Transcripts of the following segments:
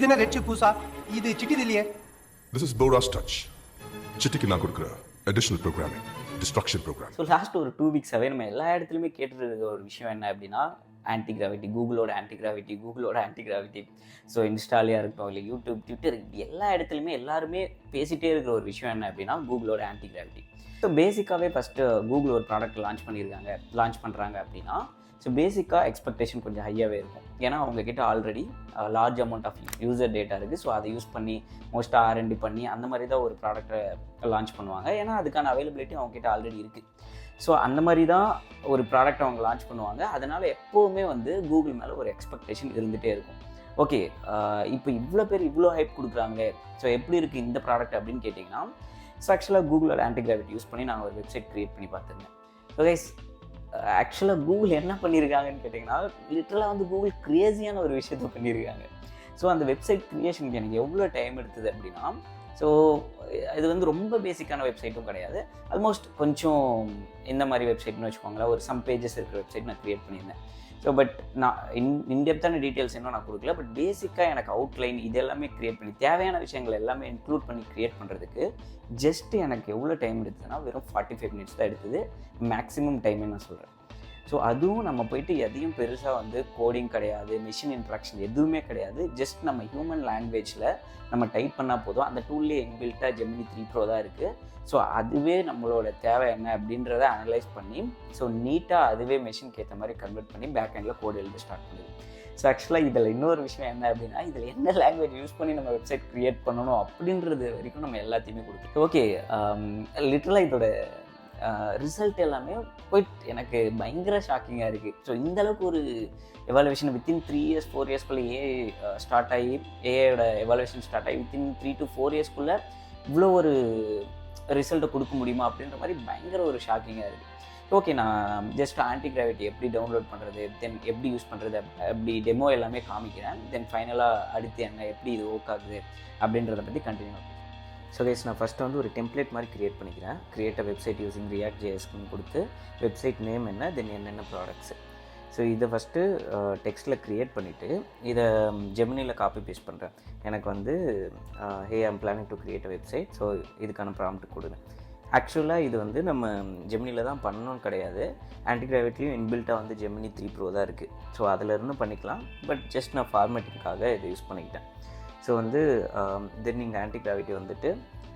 என்ன ரெட் பூசா? இது சிட்டிது இல்லையே. This is Bora's touch. சிட்டிக்கு நான் கொடுக்குற additional programming, destruction program. So last ஒரு 2 வீக்ஸாகவே நம்ம எல்லா இடத்துலையுமே கேட்டுருக்க ஒரு விஷயம் என்ன அப்படின்னா ஆன்டி கிராவிட்டி, கூகுளோட ஆன்டி கிராவிட்டி, கூகுளோட ஆன்டி கிராவிட்டி. ஸோ இன்ஸ்டாலியாக இருக்கட்டும், இல்லை யூடியூப், ட்விட்டர், எல்லா இடத்துலையுமே எல்லாருமே பேசிகிட்டே இருக்கிற ஒரு விஷயம் என்ன அப்படின்னா கூகுளோட ஆன்டி கிராவிட்டி. ஸோ பேசிக்காகவே ஃபஸ்ட்டு கூகுள் ஒரு ப்ராடக்ட் லான்ச் பண்ணுறாங்க அப்படின்னா ஸோ பேசிக்காக எக்ஸ்பெக்டேஷன் கொஞ்சம் ஹையாகவே இருக்கும். ஏன்னா அவங்கக்கிட்ட already large amount of user data இருக்குது. ஸோ அதை யூஸ் பண்ணி மோஸ்ட்டாக R&D பண்ணி அந்த மாதிரி தான் ஒரு ப்ராடக்ட்டை லான்ச் பண்ணுவாங்க. ஏன்னா அதுக்கான அவைலபிலிட்டி அவங்கக்கிட்ட ஆல்ரெடி இருக்குது. ஸோ அந்த மாதிரி தான் ஒரு ப்ராடக்ட் அவங்க லான்ச் பண்ணுவாங்க. அதனால் எப்போவுமே வந்து கூகுள் மேலே ஒரு எக்ஸ்பெக்டேஷன் இருந்துகிட்டே இருக்கும். ஓகே, இப்போ இவ்வளோ பேர் இவ்வளோ ஹைப் கொடுக்குறாங்களே, ஸோ எப்படி இருக்குது இந்த ப்ராடக்ட் அப்படின்னு கேட்டிங்கன்னா, ஸோ ஆக்சுவலாக கூகுளோட ஆன்டிகிராவிட்டி யூஸ் பண்ணி நான் ஒரு வெப்சைட் க்ரியேட் பண்ணி பார்த்துருந்தேன். ஸோ கைஸ், ஆக்சுவலாக கூகுள் என்ன பண்ணியிருக்காங்கன்னு கேட்டிங்கன்னா, லிட்டரலாக வந்து கூகுள் க்ரேஸியான ஒரு விஷயத்தை பண்ணியிருக்காங்க. ஸோ அந்த வெப்சைட் க்ரியேஷனுக்கு எனக்கு எவ்வளோ டைம் எடுத்தது அப்படின்னா, ஸோ இது வந்து ரொம்ப பேசிக்கான வெப்சைட்டும் கிடையாது. ஆல்மோஸ்ட் கொஞ்சம் இந்த மாதிரி வெப்சைட்னு வச்சுக்கோங்களேன், ஒரு சம் பேஜஸ் இருக்கிற வெப்சைட் நான் க்ரியேட் பண்ணியிருந்தேன். ஸோ பட் நான் இன்டெப்த்தான டீட்டெயில்ஸ் இன்னும் நான் கொடுக்கல. பட் பேசிக்காக எனக்கு அவுட்லைன் இது எல்லாமே க்ரியேட் பண்ணி தேவையான விஷயங்கள் எல்லாமே இன்க்ளூட் பண்ணி க்ரியேட் பண்ணுறதுக்கு ஜஸ்ட்டு எனக்கு எவ்வளோ டைம் எடுத்ததுன்னா வெறும் 45 மினிட்ஸ் தான் எடுத்தது. மேக்ஸிமம் டைமே நான் சொல்கிறேன். ஸோ அதுவும் நம்ம போயிட்டு எதையும் பெருசாக வந்து கோடிங் கிடையாது, மிஷின் இன்ட்ராக்ஷன் எதுவுமே கிடையாது. ஜஸ்ட் நம்ம ஹியூமன் லாங்குவேஜில் நம்ம டைப் பண்ணால் போதும். அந்த டூல்லே இன்பில்ட்டாக ஜெமினி 3 Pro தான் இருக்குது. ஸோ அதுவே நம்மளோட தேவை என்ன அப்படின்றத அனலைஸ் பண்ணி ஸோ நீட்டாக அதுவே மெஷினுக்கு ஏற்ற மாதிரி கன்வெர்ட் பண்ணி பேக் எண்டில் கோட் எழுத ஸ்டார்ட் பண்ணுது. ஸோ ஆக்சுவலாக இதில் இன்னொரு விஷயம் என்ன அப்படின்னா, இதில் என்ன லாங்குவேஜ் யூஸ் பண்ணி நம்ம வெப்சைட் க்ரியேட் பண்ணணும் அப்படின்றது வரைக்கும் நம்ம எல்லாத்தையுமே கொடுக்கும். ஓகே, லிட்டரலாக இதோட ரிசல்ட் எல்லாமே போயிட்டு எனக்கு பயங்கர ஷாக்கிங்காக இருக்குது. ஸோ இந்தளவுக்கு ஒரு எவாலுவேஷன் வித்தின் 3 years 4 yearsக்குள்ளே ஸ்டார்ட் ஆகி ஏஐயோட எவாலுவேஷன் ஸ்டார்ட் ஆகி வித்தின் 3 to 4 yearsக்குள்ளே இவ்வளோ ஒரு ரிசல்ட்டை கொடுக்க முடியுமா அப்படின்ற மாதிரி பயங்கர ஒரு ஷாக்கிங்காக இருக்குது. ஓகே, நான் ஜஸ்ட் ஆன்டி கிராவிட்டி எப்படி டவுன்லோட் பண்ணுறது, தென் எப்படி யூஸ் பண்ணுறது அப்படி டெமோ எல்லாமே காமிக்கிறேன். தென் ஃபைனலாக அடுத்து என்ன எப்படி இது ஒர்க் ஆகுது அப்படின்றத பற்றி கண்டினியூ. ஸோ கைஸ், நான் ஃபஸ்ட்டு வந்து ஒரு டெம்ப்ளேட் மாதிரி க்ரியேட் பண்ணிக்கிறேன். கிரியேட் அ வெப்சைட் யூஸிங் React.js-ன்னு கொடுத்து வெப்சைட் நேம் என்ன, தென் என்னென்ன ப்ராடக்ட்ஸு. ஸோ இதை ஃபஸ்ட்டு டெக்ஸ்ட்டில் க்ரியேட் பண்ணிவிட்டு இதை ஜெமினியில் காப்பி பேஸ்ட் பண்ணுறேன். எனக்கு வந்து ஹே I'm planning to create a website, so இதுக்கான ப்ராம்ப்ட் கொடுங்க. ஆக்சுவலாக இது வந்து நம்ம ஜெமினியில் தான் பண்ணணும்னு கிடையாது. ஆன்டிகிராவிட்லேயும் இன்பில்ட்டாக வந்து ஜெமினி 3 Pro தான் இருக்குது. ஸோ அதிலிருந்து பண்ணிக்கலாம். பட் ஜஸ்ட் நான் ஃபார்மேட்டிங்காக இதை யூஸ் பண்ணிக்கிட்டேன். ஸோ வந்து தென் நீங்கள் ஆன்டிகிராவிட்டி வந்துட்டு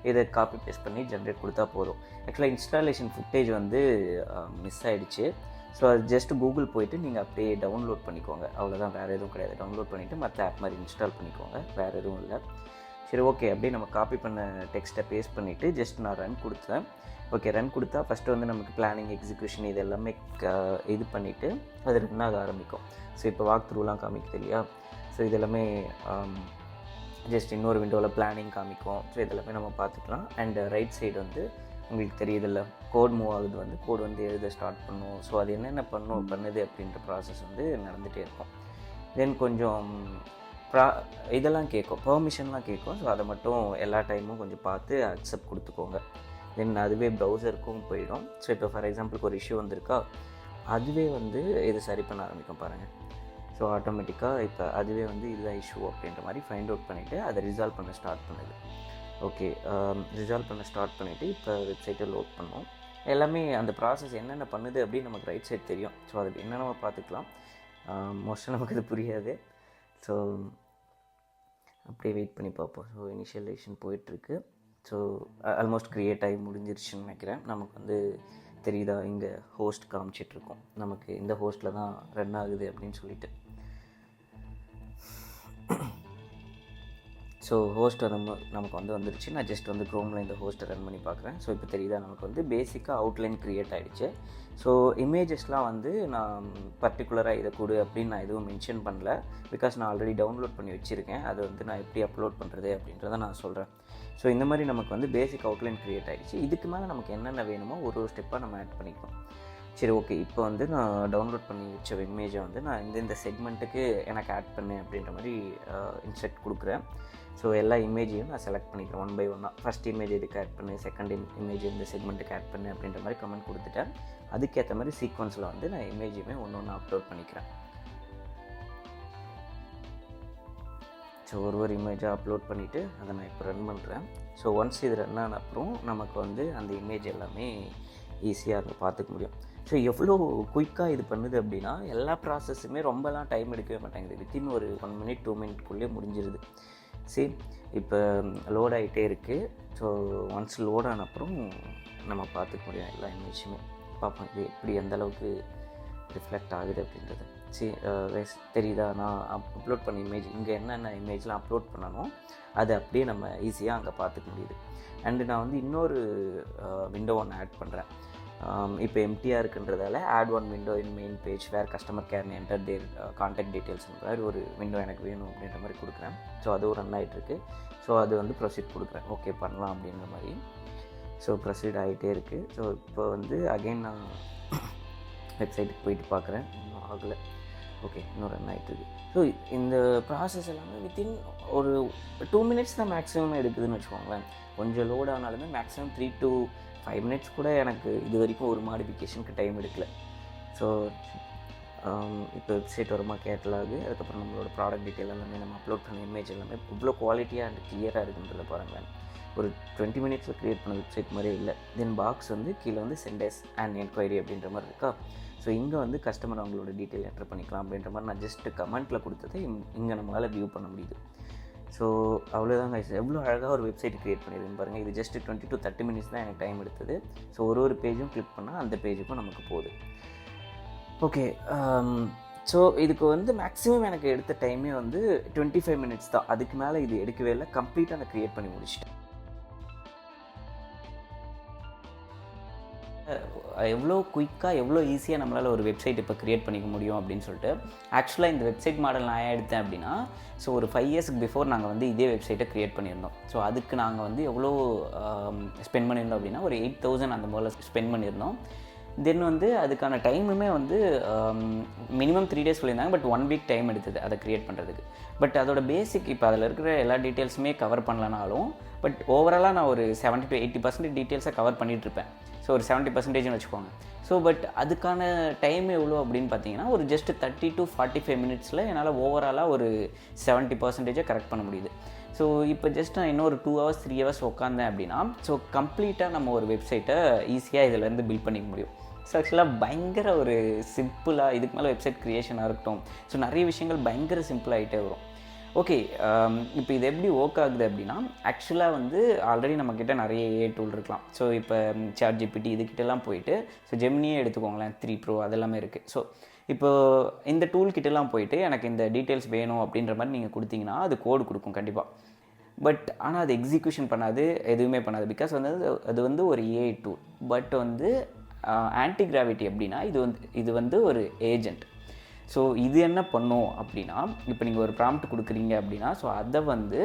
இதை காப்பி பேஸ்ட் பண்ணி ஜென்ரேட் கொடுத்தா போதும். ஆக்சுவலாக இன்ஸ்டாலேஷன் ஃபுட்டேஜ் வந்து மிஸ் ஆகிடுச்சு. ஸோ அது ஜஸ்ட் கூகுள் போய்ட்டு நீங்கள் அப்படியே டவுன்லோட் பண்ணிக்கோங்க. அவ்வளோதான், வேறு எதுவும் கிடையாது. டவுன்லோட் பண்ணிவிட்டு மற்ற ஆப் மாதிரி இன்ஸ்டால் பண்ணிக்கோங்க, வேறு எதுவும் இல்லை. சரி, ஓகே. அப்படியே நம்ம காப்பி பண்ண டெக்ஸ்ட்டை பேஸ்ட் பண்ணிவிட்டு ஜஸ்ட் நான் ரன் கொடுத்தேன். ஓகே, ரன் கொடுத்தா ஃபஸ்ட்டு வந்து நமக்கு பிளானிங், எக்ஸிக்யூஷன் இது எல்லாமே இது பண்ணிவிட்டு அது ரன் ஆக ஆரம்பிக்கும். ஸோ இப்போ வாக் த்ரூலாம் காமிக்குது இல்லையா? ஸோ இதெல்லாமே ஜஸ்ட் இன்னொரு விண்டோவில் பிளானிங் காமிக்கும். ஸோ இதெல்லாமே நம்ம பார்த்துக்கலாம். அண்ட் ரைட் சைடு வந்து உங்களுக்கு தெரியுதில்ல, கோட் மூவ் ஆகுது, வந்து கோட் வந்து எழுத ஸ்டார்ட் பண்ணும். ஸோ அது என்னென்ன பண்ணுது அப்படின்ற ப்ராசஸ் வந்து நடந்துகிட்டே இருக்கும். தென் கொஞ்சம் இதெல்லாம் கேட்கும், பெர்மிஷன்லாம் கேட்கும். ஸோ அதை மட்டும் எல்லா டைமும் கொஞ்சம் பார்த்து அக்செப்ட் கொடுத்துக்கோங்க. தென் அதுவே ப்ரௌசருக்கும் போயிடும். ஸோ இப்போ ஃபார் எக்ஸாம்பிளுக்கு ஒரு இஷ்யூ வந்திருக்கா, அதுவே வந்து இது சரி பண்ண ஆரம்பிக்கும் பாருங்கள். ஸோ ஆட்டோமேட்டிக்காக இப்போ அதுவே வந்து இதுதான் இஷ்யூ அப்படின்ற மாதிரி ஃபைண்ட் அவுட் பண்ணிவிட்டு அதை ரிசால்வ் பண்ண ஸ்டார்ட் பண்ணுது. ஓகே, ரிசால்வ் பண்ண ஸ்டார்ட் பண்ணிவிட்டு இப்போ வெப்சைட்டை லோட் பண்ணோம். எல்லாமே அந்த ப்ராசஸ் என்னென்ன பண்ணுது அப்படின்னு நமக்கு ரைட் சைட் தெரியும். ஸோ அது என்ன நம்ம பார்த்துக்கலாம். மோஸ்ட்டாக நமக்கு அது புரியாது. ஸோ அப்படியே வெயிட் பண்ணி பார்ப்போம். ஸோ இனிஷியலைசேஷன் போயிட்டுருக்கு. ஸோ ஆல்மோஸ்ட் க்ரியேட் ஆகி முடிஞ்சிருச்சுன்னு நினைக்கிறேன். நமக்கு வந்து தெரியுதா, இங்கே ஹோஸ்ட் காமிச்சிட்ருக்கோம், நமக்கு இந்த ஹோஸ்ட்டில் தான் ரன் ஆகுது அப்படின்னு சொல்லிட்டு. ஸோ ஹோஸ்ட் நமக்கு வந்து வந்துருச்சு. நான் ஜஸ்ட் வந்து க்ரோமில் இந்த ஹோஸ்ட்டை ரன் பண்ணி பார்க்குறேன். ஸோ இப்போ தெரியுதா, நமக்கு வந்து பேசிக்காக அவுட்லைன் க்ரியேட் ஆகிடுச்சு. ஸோ இமேஜஸ்லாம் வந்து நான் பர்டிகுலராக இதை கொடு அப்படின்னு நான் எதுவும் மென்ஷன் பண்ணல. பிகாஸ் நான் ஆல்ரெடி டவுன்லோட் பண்ணி வச்சுருக்கேன். அது வந்து நான் எப்படி அப்லோட் பண்ணுறது அப்படின்றத நான் சொல்கிறேன். ஸோ இந்த மாதிரி நமக்கு வந்து பேசிக் அவுட்லைன் க்ரியேட் ஆகிடுச்சு. இதுக்கு மேலே நமக்கு என்னென்ன வேணுமோ ஒரு ஸ்டெப்பாக நம்ம ஆட் பண்ணிக்கலாம். சரி, ஓகே. இப்போ வந்து நான் டவுன்லோட் பண்ணி வச்ச இமேஜை வந்து நான் இந்த செக்மெண்ட்டுக்கு எனக்கு ஆட் பண்ணேன் அப்படின்ற மாதிரி இன்ஸ்ட்ரக்ட் கொடுக்குறேன். ஸோ எல்லா இமேஜையும் நான் செலக்ட் பண்ணிக்கிறேன் ஒன் பை ஒன்னாக. ஃபஸ்ட் இமேஜ் இதுக்கு ஆட் பண்ணு, செகண்ட் இமேஜ் இந்த செக்மெண்ட்டுக்கு ஆட் பண்ணு அப்படின்ற மாதிரி கமெண்ட் கொடுத்துட்டேன். அதுக்கேற்ற மாதிரி சீக்வன்ஸில் வந்து நான் இமேஜுமே ஒன்று ஒன்று அப்லோட் பண்ணிக்கிறேன். ஸோ ஒரு இமேஜாக அப்லோட் பண்ணிவிட்டு அதை நான் இப்போ ரன் பண்ணுறேன். ஸோ ஒன்ஸ் இது ரன் ஆன அப்புறம் நமக்கு வந்து அந்த இமேஜ் எல்லாமே ஈஸியாக அங்கே பார்த்துக்க முடியும். ஸோ எவ்வளோ குயிக்காக இது பண்ணுது அப்படின்னா எல்லா ப்ராசஸுமே ரொம்பலாம் டைம் எடுக்கவே மாட்டேங்குது. வித்தின் ஒரு 1 minute 2 minute முடிஞ்சிருது. சரி, இப்போ லோட் ஆகிட்டே இருக்குது. ஸோ ஒன்ஸ் லோட் ஆன அப்புறம் நம்ம பார்த்துக்க முடியும் எல்லா இமேஜுமே. பார்ப்போம் இது எப்படி எந்த அளவுக்கு ரிஃப்ளெக்ட் ஆகுது அப்படின்றது. சரி, தெரியுதா? நான் அப்லோட் பண்ண இமேஜ் இங்கே என்னென்ன இமேஜ்லாம் அப்லோட் பண்ணணும் அதை அப்படியே நம்ம ஈஸியாக அங்கே பார்த்துக்க முடியுது. அண்டு நான் வந்து இன்னொரு விண்டோ ஒன்று ஆட் பண்ணுறேன். இப்போ எம்டியாக இருக்குன்றதால add one window in main page where customer care enter their contact டீட்டெயில்ஸ்ன்ற மாதிரி ஒரு விண்டோ எனக்கு வேணும் அப்படின்ற மாதிரி கொடுக்குறேன். ஸோ அதுவும் ரன் ஆகிட்டுருக்கு. ஸோ அது வந்து ப்ரொசீட் கொடுக்குறேன். ஓகே பண்ணலாம் அப்படின்ற மாதிரி. ஸோ ப்ரொசீட் ஆகிட்டே இருக்குது. ஸோ இப்போ வந்து அகைன் நான் வெப்சைட்டுக்கு போயிட்டு பார்க்குறேன். இன்னும் ஆகலை. ஓகே, இன்னும் ரன் ஆகிட்டுருக்கு. ஸோ இந்த ப்ராசஸ் எல்லாமே வித்தின் ஒரு 2 minutes தான் மேக்ஸிமம் எடுக்குதுன்னு வச்சுக்கோங்களேன். கொஞ்சம் லோட் ஆனாலுமே மேக்ஸிமம் 3 to 5 minutes கூட எனக்கு இது வரைக்கும் ஒரு மாடிஃபிகேஷனுக்கு டைம் எடுக்கல. ஸோ இப்போ வெப்சைட் வருமா கேட்டலாகு, அதுக்கப்புறம் நம்மளோட ப்ராடக்ட் டீட்டெயில் எல்லாமே நம்ம அப்லோட் பண்ண இமேஜ் எல்லாமே இவ்வளோ குவாலிட்டியாக அண்ட் கிளியராக இருக்குன்றத பாருங்களேன். ஒரு 20 minutes க்ரியேட் பண்ண வெப்சைட் மாதிரியே இல்லை. தென் பாக்ஸ் வந்து கீழே வந்து சென்டர்ஸ் அண்ட் என்கொயரி அப்படின்ற மாதிரி இருக்கா. ஸோ இங்கே வந்து கஸ்டமர் அவங்களோட டீட்டெயில் என்டர் பண்ணிக்கலாம் அப்படின்ற மாதிரி நான் ஜஸ்ட்டு கமெண்ட்டில் கொடுத்ததை இங்கே நம்மளால் வியூ பண்ண முடியுது. ஸோ அவ்வளோதாங்க. எவ்வளோ அழகாக ஒரு வெப்சைட் க்ரியேட் பண்ணியிருக்குன்னு பாருங்கள். இது ஜஸ்ட்டு 20 to 30 minutes தான் எனக்கு டைம் எடுத்தது. ஸோ ஒரு பேஜும் கிளிக் பண்ணால் அந்த பேஜுக்கும் நமக்கு போகுது. ஓகே, ஸோ இதுக்கு வந்து மேக்ஸிமம் எனக்கு எடுத்த டைமே வந்து 25 minutes தான். அதுக்கு மேலே இது எடுக்கவே இல்லை. கம்ப்ளீட்டாக நான் க்ரியேட் பண்ணி முடிச்சிட்டேன். எவ்வளோ குயிக்காக எவ்வளோ ஈஸியாக நம்மளால் ஒரு வெப்சைட் இப்போ க்ரியேட் பண்ணிக்க முடியும் அப்படின்னு சொல்லிட்டு. ஆக்சுவலாக இந்த வெப்சைட் மாடல் நான் ஏன் எடுத்தேன் அப்படின்னா, ஸோ ஒரு 5 years பிஃபோர் நாங்கள் வந்து இதே வெப்சைட்டை க்ரியேட் பண்ணியிருந்தோம். ஸோ அதுக்கு நாங்கள் வந்து எவ்வளோ ஸ்பெண்ட் பண்ணியிருந்தோம் அப்படின்னா ஒரு 8,000 அந்த போல் ஸ்பெண்ட் பண்ணியிருந்தோம். தென் வந்து அதுக்கான டைமுமே வந்து மினிமம் 3 days சொல்லியிருந்தாங்க. பட் 1 week டைம் எடுத்தது அதை க்ரியேட் பண்ணுறதுக்கு. பட் அதோட பேசிக் இப்போ அதில் இருக்கிற எல்லா டீட்டெயில்ஸுமே கவர் பண்ணலனாலும் பட் ஓவராலாக நான் ஒரு 70 to 80% டீட்டெயில்ஸை கவர் பண்ணிகிட்ருப்பேன். ஸோ ஒரு 70% வச்சுக்கோங்க. ஸோ பட் அதுக்கான டைம் எவ்வளோ அப்படின்னு பார்த்தீங்கன்னா ஒரு ஜஸ்ட் 30 to 45 minutes என்னால் ஓவராலாக ஒரு 70% கரெக்ட் பண்ண முடியுது. ஸோ இப்போ ஜஸ்ட் நான் இன்னும் ஒரு 2 hours 3 hours உட்காந்தேன் அப்படின்னா ஸோ கம்ப்ளீட்டாக நம்ம ஒரு வெப்சைட்டை ஈஸியாக இதிலேருந்து பில்ட் பண்ணிக்க முடியும். ஸோ ஆக்சுவலாக பயங்கர ஒரு சிம்பிளாக இதுக்கு மேலே வெப்சைட் க்ரியேஷனாக இருக்கட்டும். ஸோ நிறைய விஷயங்கள் பயங்கர சிம்பிளாகிட்டே வரும். ஓகே, இப்போ இது எப்படி ஒர்க் ஆகுது அப்படின்னா ஆக்சுவலாக வந்து ஆல்ரெடி நம்மக்கிட்ட நிறைய ஏஐ டூல் இருக்கலாம். ஸோ இப்போ ChatGPT இதுக்கிட்டலாம் போயிட்டு ஸோ ஜெமினியே எடுத்துக்கோங்களேன், 3 Pro அதெல்லாமே இருக்குது. ஸோ இப்போ இந்த டூல் கிட்டலாம் போயிட்டு எனக்கு இந்த டீட்டெயில்ஸ் வேணும் அப்படின்ற மாதிரி நீங்கள் கொடுத்தீங்கன்னா அது கோடு கொடுக்கும் கண்டிப்பாக. பட் ஆனால் அது எக்ஸிக்யூஷன் பண்ணாது, எதுவுமே பண்ணாது. பிகாஸ் வந்து அது வந்து ஒரு ஏஐ டூல். பட் வந்து ஆன்டி கிராவிட்டி அப்படின்னா இது வந்து ஒரு ஏஜென்ட். ஸோ இது என்ன பண்ணும் அப்படின்னா இப்போ நீங்கள் ஒரு ப்ராம்ப்ட் கொடுக்குறீங்க அப்படின்னா ஸோ அதை வந்து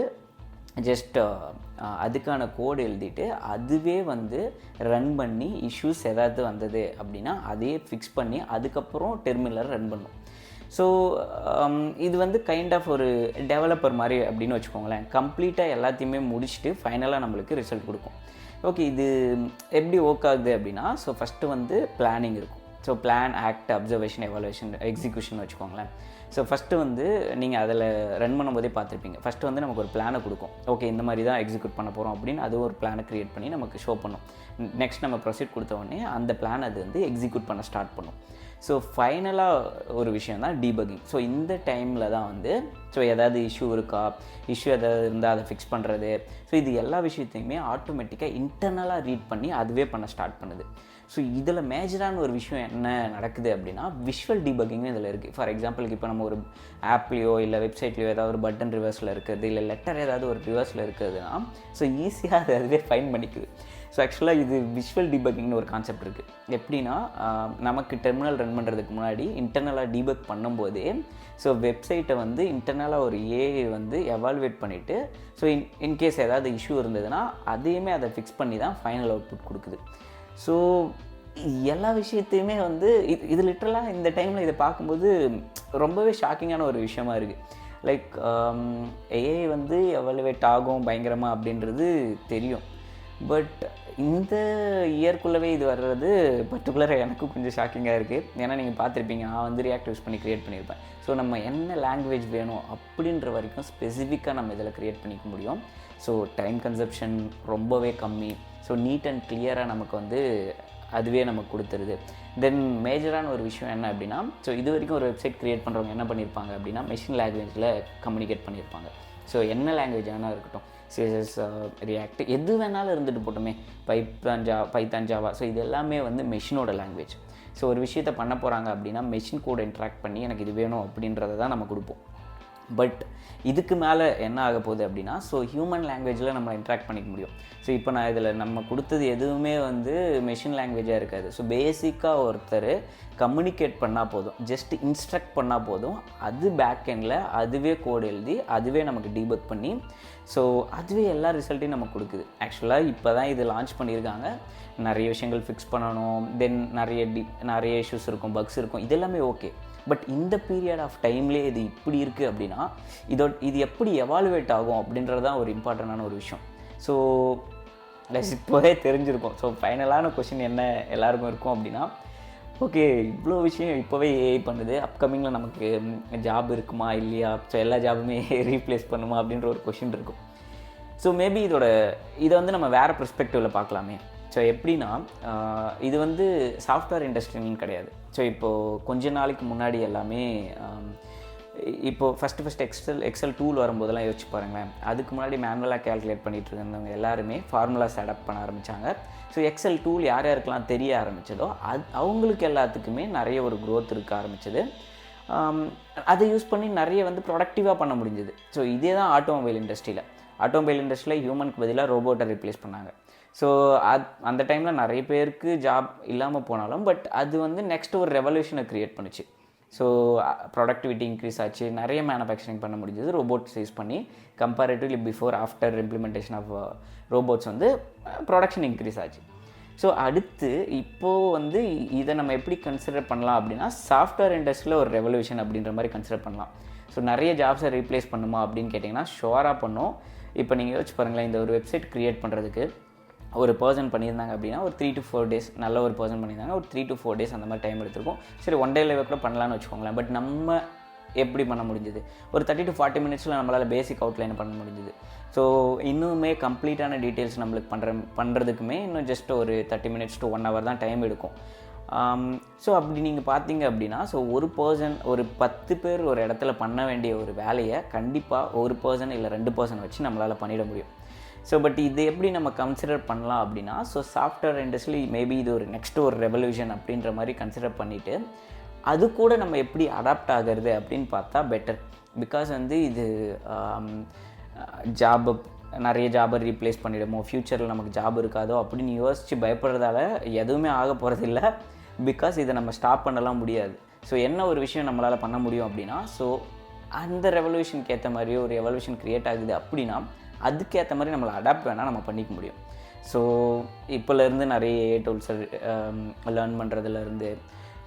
ஜஸ்ட் அதுக்கான கோடு எழுதிட்டு அதுவே வந்து ரன் பண்ணி இஷ்யூஸ் ஏதாவது வந்தது அப்படின்னா அதையே ஃபிக்ஸ் பண்ணி அதுக்கப்புறம் டெர்மினலை ரன் பண்ணும். ஸோ இது வந்து கைண்ட் ஆஃப் ஒரு டெவலப்பர் மாதிரி அப்படின்னு வச்சுக்கோங்களேன். கம்ப்ளீட்டாக எல்லாத்தையுமே முடிச்சுட்டு ஃபைனலாக நம்மளுக்கு ரிசல்ட் கொடுக்கும். ஓகே, இது எப்படி ஒர்க் ஆகுது அப்படின்னா ஸோ ஃபஸ்ட்டு வந்து பிளானிங் இருக்கும். So plan, act, observation, evaluation, execution வச்சுக்கோங்களேன். ஸோ ஃபஸ்ட்டு வந்து நீங்கள் அதில் ரன் பண்ணும்போதே பார்த்துருப்பீங்க. ஃபஸ்ட்டு வந்து நமக்கு ஒரு பிளானை கொடுக்கும். ஓகே, இந்த மாதிரி தான் எக்ஸிக்யூட் பண்ண போகிறோம் அப்படின்னு அது ஒரு பிளானை க்ரியேட் பண்ணி நமக்கு ஷோ பண்ணும். நெக்ஸ்ட் நம்ம ப்ரொசீட் கொடுத்த உடனே அந்த பிளான் அது வந்து எக்ஸிக்யூட் பண்ண ஸ்டார்ட் பண்ணும். ஸோ ஃபைனலாக ஒரு விஷயம் தான் டீபக்கிங். ஸோ இந்த டைமில் தான் வந்து ஸோ ஏதாவது இஷ்யூ இருக்கா, இஷ்யூ ஏதாவது இருந்தால் அதை ஃபிக்ஸ் பண்ணுறது. ஸோ இது எல்லா விஷயத்தையுமே ஆட்டோமேட்டிக்காக இன்டர்னலாக ரீட் பண்ணி அதுவே பண்ண ஸ்டார்ட் பண்ணுது. ஸோ இதில் மேஜரான ஒரு விஷயம் என்ன நடக்குது அப்படின்னா விஷுவல் டீபக்கிங்கும் இதில் இருக்குது. ஃபார் எக்ஸாம்பிளுக்கு இப்போ நம்ம ஒரு ஆப்லேயோ இல்லை வெப்சைட்லேயோ ஏதாவது ஒரு பட்டன் ரிவர்ஸில் இருக்குது, இல்லை லெட்டர் ஏதாவது ஒரு ரிவர்ஸில் இருக்குதுன்னா ஸோ ஈஸியாக அதை அதுவே ஃபைண்ட் பண்ணிக்குது. ஸோ ஆக்சுவலாக இது விஷுவல் டீபக்கிங்னு ஒரு கான்செப்ட் இருக்குது. எப்படின்னா நமக்கு டெர்மினல் ரன் பண்ணுறதுக்கு முன்னாடி இன்டர்னலாக டீபக் பண்ணும்போதே ஸோ வெப்சைட்டை வந்து இன்டர்னலாக ஒரு ஏஐ வந்து எவால்வேட் பண்ணிவிட்டு ஸோ இன்கேஸ் ஏதாவது இஷ்யூ இருந்ததுன்னா அதையுமே அதை ஃபிக்ஸ் பண்ணி தான் ஃபைனல் அவுட்புட் கொடுக்குது. ஸோ எல்லா விஷயத்தையுமே வந்து இது லிட்ரலாக இந்த டைமில் இதை பார்க்கும்போது ரொம்பவே ஷாக்கிங்கான ஒரு விஷயமா இருக்குது. லைக் ஏஐ வந்து எவாலுவேட் ஆகும் பயங்கரமாக அப்படின்றது தெரியும். பட் இந்த இயர்க்குள்ளவே இது வர்றது பர்டிகுலராக எனக்கு கொஞ்சம் ஷாக்கிங்காக இருக்குது. ஏன்னா நீங்கள் பார்த்துருப்பீங்க, நான் வந்து ரியாக்ட் யூஸ் பண்ணி க்ரியேட் பண்ணியிருப்பேன். ஸோ நம்ம என்ன லாங்குவேஜ் வேணும் அப்படின்ற வரைக்கும் ஸ்பெசிஃபிக்காக நம்ம இதில் க்ரியேட் பண்ணிக்க முடியும். ஸோ டைம் கன்சப்ஷன் ரொம்பவே கம்மி. ஸோ நீட் அண்ட் கிளியராக நமக்கு வந்து அதுவே நமக்கு கொடுத்துருது. தென் மேஜரான ஒரு விஷயம் என்ன அப்படின்னா, ஸோ இது வரைக்கும் ஒரு வெப்சைட் க்ரியேட் பண்ணுறவங்க என்ன பண்ணியிருப்பாங்க அப்படின்னா மெஷின் லாங்குவேஜில் கம்யூனிகேட் பண்ணியிருப்பாங்க. ஸோ என்ன லாங்குவேஜ் வேணால் இருக்கட்டும், சிஎஸ்எஸ், ரியாக்ட், எது வேணாலும் இருந்துட்டு போட்டோமே, பைத்தான், ஜாவா. ஸோ இது எல்லாமே வந்து மெஷினோட லாங்குவேஜ். ஸோ ஒரு விஷயத்தை பண்ண போகிறாங்க அப்படின்னா மெஷின் கூட இன்ட்ராக்ட் பண்ணி எனக்கு இது வேணும் அப்படின்றத தான் நம்ம கொடுப்போம். பட் இதுக்கு மேலே என்ன ஆக போகுது அப்படின்னா, ஸோ ஹியூமன் லாங்குவேஜில் நம்ம இன்ட்ராக்ட் பண்ணிக்க முடியும். ஸோ இப்போ நான் இதில் நம்ம கொடுத்தது எதுவுமே வந்து மெஷின் லாங்குவேஜாக இருக்காது. ஸோ பேசிக்காக ஒருத்தர் கம்யூனிகேட் பண்ணால் போதும், ஜஸ்ட் இன்ஸ்ட்ரக்ட் பண்ணால் போதும், அது பேக் எண்டில் அதுவே கோடு எழுதி அதுவே நமக்கு டீபக் பண்ணி ஸோ அதுவே எல்லா ரிசல்ட்டையும் நமக்கு கொடுக்குது. ஆக்சுவலாக இப்போ தான் இது லான்ச் பண்ணியிருக்காங்க. நிறைய விஷயங்கள் ஃபிக்ஸ் பண்ணணும், தென் நிறைய இஷ்யூஸ் இருக்கும், பக்ஸ் இருக்கும், இதெல்லாமே ஓகே. பட் இந்த பீரியட் ஆஃப் டைம்லேயே இது இப்படி இருக்குது அப்படின்னா இது எப்படி எவாலுவேட் ஆகும் அப்படின்றது தான் ஒரு இம்பார்ட்டண்டான ஒரு விஷயம். ஸோ இப்போதே தெரிஞ்சிருக்கும். ஸோ ஃபைனலான கொஷின் என்ன எல்லாருக்கும் இருக்கும் அப்படின்னா, ஓகே இவ்வளோ விஷயம் இப்போவே ஏஐ பண்ணுது, அப்கமிங்கில் நமக்கு ஜாப் இருக்குமா இல்லையா, ஸோ எல்லா ஜாபுமே ரீப்ளேஸ் பண்ணுமா அப்படின்ற ஒரு கொஷின் இருக்கும். ஸோ மேபி இதை வந்து நம்ம வேறு பெர்ஸ்பெக்டிவில் பார்க்கலாமே. ஸோ எப்படின்னா, இது வந்து சாஃப்ட்வேர் இண்டஸ்ட்ரின்னு கிடையாது. ஸோ இப்போது கொஞ்ச நாளைக்கு முன்னாடி எல்லாமே இப்போது ஃபஸ்ட்டு எக்ஸல் டூல் வரும்போதெல்லாம் யோசிச்சு பாருங்களேன். அதுக்கு முன்னாடி மேனுவலாக கேல்குலேட் பண்ணிகிட்டு இருந்தவங்க எல்லாருமே ஃபார்முலாஸ் அடாப்ட் பண்ண ஆரம்பித்தாங்க. ஸோ எக்ஸல் டூல் யார் யாருக்கெல்லாம் தெரிய ஆரம்பித்ததோ அவங்களுக்கு எல்லாத்துக்குமே நிறைய ஒரு க்ரோத் இருக்க ஆரம்பிச்சது. அதை யூஸ் பண்ணி நிறைய வந்து ப்ரொடக்டிவாக பண்ண முடிஞ்சுது. ஸோ இதே தான் ஆட்டோமொபைல் இண்டஸ்ட்ரியில் ஹியூமனுக்கு பதிலாக ரோபோட்டை ரிப்ளேஸ் பண்ணாங்க. ஸோ அந்த டைமில் நிறைய பேருக்கு ஜாப் இல்லாமல் போனாலும் பட் அது வந்து நெக்ஸ்ட் ஒரு ரெவல்யூஷனை க்ரியேட் பண்ணுச்சு. ஸோ ப்ரொடக்டிவிட்டி இன்க்ரீஸ் ஆச்சு, நிறைய மேனுஃபேக்சரிங் பண்ண முடிஞ்சது ரோபோட்ஸ் யூஸ் பண்ணி. Comparatively before after implementation of robots வந்து ப்ரொடக்ஷன் இன்க்ரீஸ் ஆச்சு. ஸோ அடுத்து இப்போது வந்து இதை நம்ம எப்படி கன்சிடர் பண்ணலாம் அப்படின்னா, சாஃப்ட்வேர் இண்டஸ்ட்ரியில் ஒரு ரெவல்யூஷன் அப்படின்ற மாதிரி கன்சிடர் பண்ணலாம். ஸோ நிறைய ஜாப்ஸை ரீப்ளேஸ் பண்ணுமா அப்படின்னு கேட்டிங்கன்னா ஷுவராக பண்ணும். இப்போ நீங்கள் யோசிச்சு பாருங்களேன், இந்த ஒரு வெப்சைட் க்ரியேட் பண்ணுறதுக்கு ஒரு பர்சன் பண்ணியிருந்தாங்க அப்படின்னா ஒரு 3 to 4 days, நல்ல ஒரு பர்சன் பண்ணியிருந்தாங்க ஒரு 3 to 4 days அந்த மாதிரி டைம் எடுத்துருக்கும். சரி, ஒன் டேல கூட பண்ணலான்னு வச்சுக்கோங்களேன். பட் நம்ம எப்படி பண்ண முடிஞ்சுது, ஒரு 30 to 40 minutesல நம்மளால் பேசிக் அவுட்லைன் பண்ண முடிஞ்சுது. ஸோ இன்னுமே கம்ப்ளீட்டான டீட்டெயில்ஸ் நம்மளுக்கு பண்ணுறதுக்குமே இன்னும் ஜஸ்ட் ஒரு 30 minutes to 1 hour தான் டைம் எடுக்கும். ஸோ அப்படி நீங்கள் பார்த்தீங்க அப்படின்னா, ஸோ ஒரு 10 பேர் ஒரு இடத்துல பண்ண வேண்டிய ஒரு வேலையை கண்டிப்பாக ஒரு பர்சன் இல்லை 2 person வச்சு நம்மளால் பண்ணிட முடியும். ஸோ பட் இது எப்படி நம்ம கன்சிடர் பண்ணலாம் அப்படின்னா, ஸோ சாஃப்ட்வேர் இண்டஸ்ட்ரி மேபி இது ஒரு நெக்ஸ்ட் ஒரு ரெவல்யூஷன் அப்படின்ற மாதிரி கன்சிடர் பண்ணிவிட்டு அது கூட நம்ம எப்படி அடாப்ட் ஆகிறது அப்படின்னு பார்த்தா பெட்டர். பிகாஸ் வந்து இது நிறைய ஜாபை ரீப்ளேஸ் பண்ணிவிடுமோ, ஃப்யூச்சரில் நமக்கு ஜாப் இருக்காதோ அப்படின்னு யோசித்து பயப்படுறதால எதுவுமே ஆக போகிறதில்ல. பிகாஸ் இதை நம்ம ஸ்டாப் பண்ணலாம் முடியாது. ஸோ என்ன ஒரு விஷயம் நம்மளால் பண்ண முடியும் அப்படின்னா, ஸோ அந்த ரெவல்யூஷனுக்கு ஏற்ற மாதிரியோ ஒரு ரெவல்யூஷன் க்ரியேட் ஆகுது அப்படின்னா அதுக்கேற்ற மாதிரி நம்மளை அடாப்ட் வேணால் நம்ம பண்ணிக்க முடியும். ஸோ இப்போலேருந்து நிறைய டூல்ஸை லேர்ன் பண்ணுறதுலேருந்து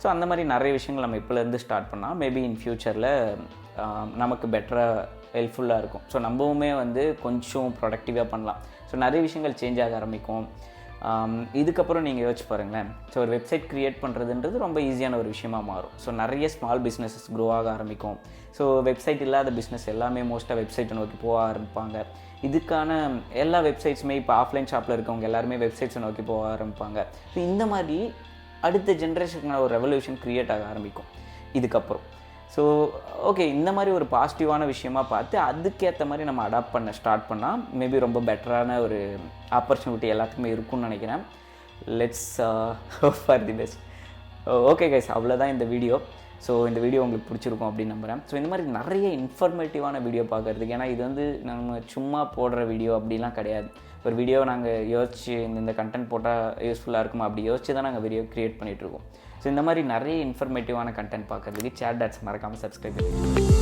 ஸோ அந்த மாதிரி நிறைய விஷயங்கள் நம்ம இப்போலேருந்து ஸ்டார்ட் பண்ணால் மேபி இன் ஃப்யூச்சரில் நமக்கு பெட்டராக ஹெல்ப்ஃபுல்லாக இருக்கும். ஸோ நம்மவுமே வந்து கொஞ்சம் ப்ரொடக்டிவாக பண்ணலாம். ஸோ நிறைய விஷயங்கள் சேஞ்ச் ஆக ஆரம்பிக்கும். இதுக்கப்புறம் நீங்கள் யோசிச்சு பாருங்களேன், ஸோ ஒரு வெப்சைட் க்ரியேட் பண்ணுறதுன்றது ரொம்ப ஈஸியான ஒரு விஷயமாக மாறும். ஸோ நிறைய ஸ்மால் பிஸ்னஸஸ் க்ரோ ஆக ஆரம்பிக்கும். ஸோ வெப்சைட் இல்லாத பிஸ்னஸ் எல்லாமே மோஸ்ட்டாக வெப்சைட்டை நோக்கி போக ஆரம்பிப்பாங்க. இதுக்கான எல்லா வெப்சைட்ஸுமே இப்போ ஆஃப்லைன் ஷாப்பில் இருக்கவங்க எல்லாருமே வெப்சைட்ஸை நோக்கி போக ஆரம்பிப்பாங்க. ஸோ இந்த மாதிரி அடுத்த ஜென்ரேஷனுக்கான ஒரு ரெவல்யூஷன் க்ரியேட் ஆக ஆரம்பிக்கும் இதுக்கப்புறம். ஸோ ஓகே, இந்த மாதிரி ஒரு பாசிட்டிவான விஷயமா பார்த்து அதுக்கேற்ற மாதிரி நம்ம அடாப்ட் பண்ண ஸ்டார்ட் பண்ணால் மேபி ரொம்ப பெட்டரான ஒரு ஆப்பர்ச்சுனிட்டி எல்லாத்துக்குமே இருக்கும்னு நினைக்கிறேன். Let's hope for the best. Okay guys, அவ்வளோதான் இந்த வீடியோ. ஸோ இந்த வீடியோ உங்களுக்கு பிடிச்சிருக்கும் அப்படின்னு நம்புகிறேன். ஸோ இந்த மாதிரி நிறைய இன்ஃபர்மேட்டிவான வீடியோ பார்க்குறதுக்கு, ஏன்னா இது வந்து நம்ம சும்மா போடுற வீடியோ அப்படிலாம் கிடையாது. ஒரு வீடியோ நாங்கள் யோசிச்சு இந்த கண்டென்ட் போட்டால் யூஸ்ஃபுல்லாக இருக்குமா அப்படி யோசிச்சு தான் நாங்கள் வீடியோ க்ரியேட் பண்ணிகிட்ருக்கோம். ஸோ இந்த மாதிரி நிறைய இன்ஃபர்மேட்டிவான கண்டென்ட் பார்க்குறதுக்கு சேட் டாட்ஸ் மறக்காமல் சப்ஸ்கிரைப் பண்ணுங்கள்.